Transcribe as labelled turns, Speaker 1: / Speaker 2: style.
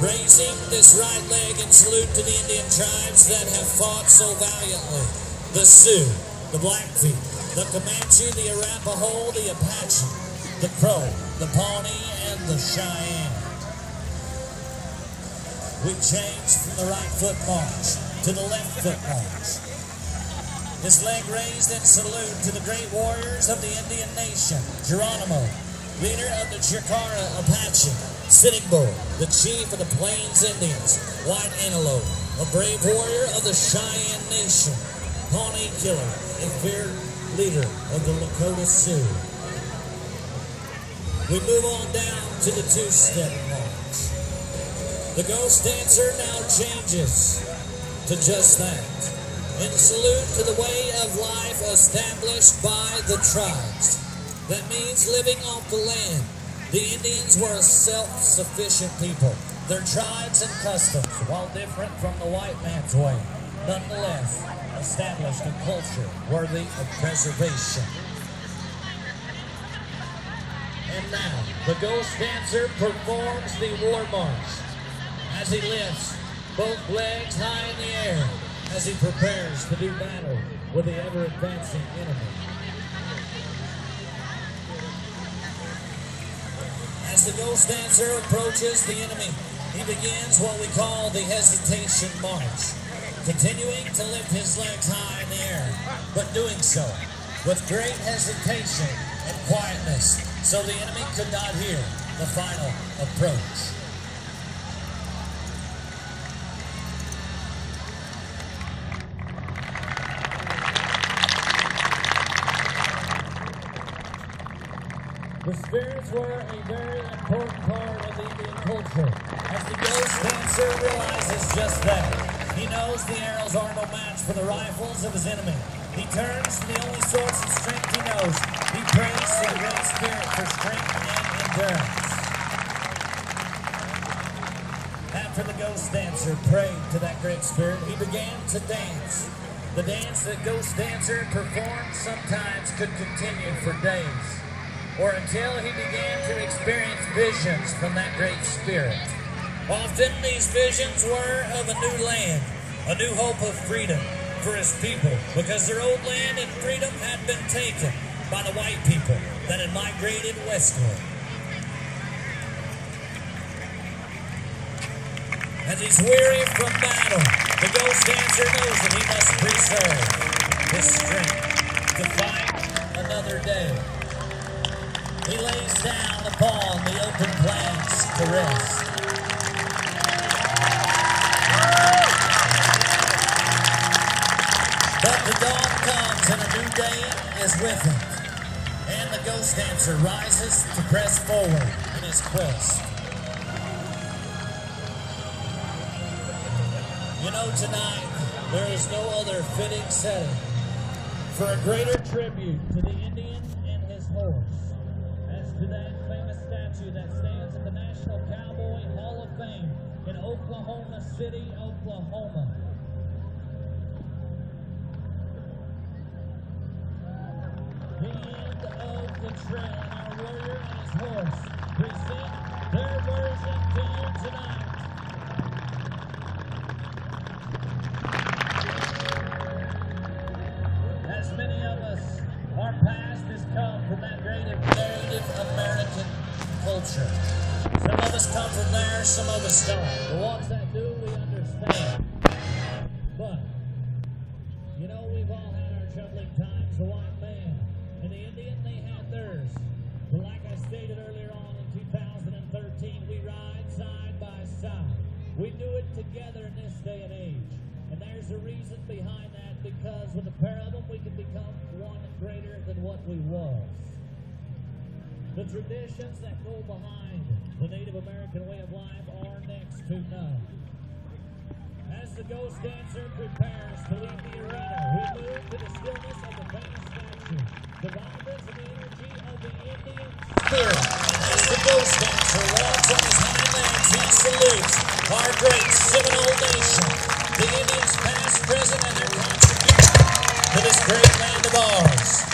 Speaker 1: raising this right leg in salute to the Indian tribes that have fought so valiantly. The Sioux, the Blackfeet, the Comanche, the Arapaho, the Apache, the Crow, the Pawnee, and the Cheyenne. We changed from the right foot march to the left foot march. This leg raised in salute to the great warriors of the Indian nation. Geronimo, leader of the Chicara Apache. Sitting Bull, the chief of the Plains Indians. White Antelope, a brave warrior of the Cheyenne Nation. Pawnee Killer, a feared leader of the Lakota Sioux. We move on down to the two-step march. The Ghost Dancer now changes to just that. In salute to the way of life established by the tribes. That means living off the land. The Indians were a self-sufficient people. Their tribes and customs, while different from the white man's way, nonetheless established a culture worthy of preservation. And now, the Ghost Dancer performs the War March as he lifts both legs high in the air as he prepares to do battle with the ever-advancing enemy. As the Ghost Dancer approaches the enemy, he begins what we call the hesitation march, continuing to lift his legs high in the air, but doing so with great hesitation and quietness, so the enemy could not hear the final approach. The spirits were a very important part of the Indian culture, as the Ghost Dancer realizes just that. He knows the arrows are no match for the rifles of his enemy. He turns to the only source of strength he knows. He prays to the Great Spirit for strength and endurance. After the Ghost Dancer prayed to that Great Spirit, he began to dance. The dance that Ghost Dancer performed sometimes could continue for days, or until he began to experience visions from that Great Spirit. Often these visions were of a new land, a new hope of freedom for his people, because their old land and freedom had been taken by the white people that had migrated westward. As he's weary from battle, the Ghost Dancer knows that he must preserve his strength to fight another day. He lays down upon the open plains to rest. But the dawn comes and a new day is with him. And the Ghost Dancer rises to press forward in his quest. You know, tonight, there is no other fitting setting for a greater tribute to the Indian and his horse, as to that famous statue that stands at the National Cowboy Hall of Fame in Oklahoma City, Oklahoma. The end of the trail, and our warrior and his horse present their version to you tonight. As many of us, our past has come from that great Native American culture. Some of us come from there, some of us don't. The ones that do, we understand. But, you know, we've all had our troubling times. The white man and the Indian, they had theirs. But like I stated earlier on in 2013, we ride side by side. We do it together in this day and age. And there's a reason behind that, because with a pair of them, we can become one greater than what we was. The traditions that go behind the Native American way of life are next to none. As the Ghost Dancer prepares to leave the arena, we move to the stillness of the famous statue, the vibrance and the energy of the Indian spirit. As the Ghost Dancer walks on his hind legs, he salutes our great Seminole nation, the Indians past, present, and their contribution to this great land of ours.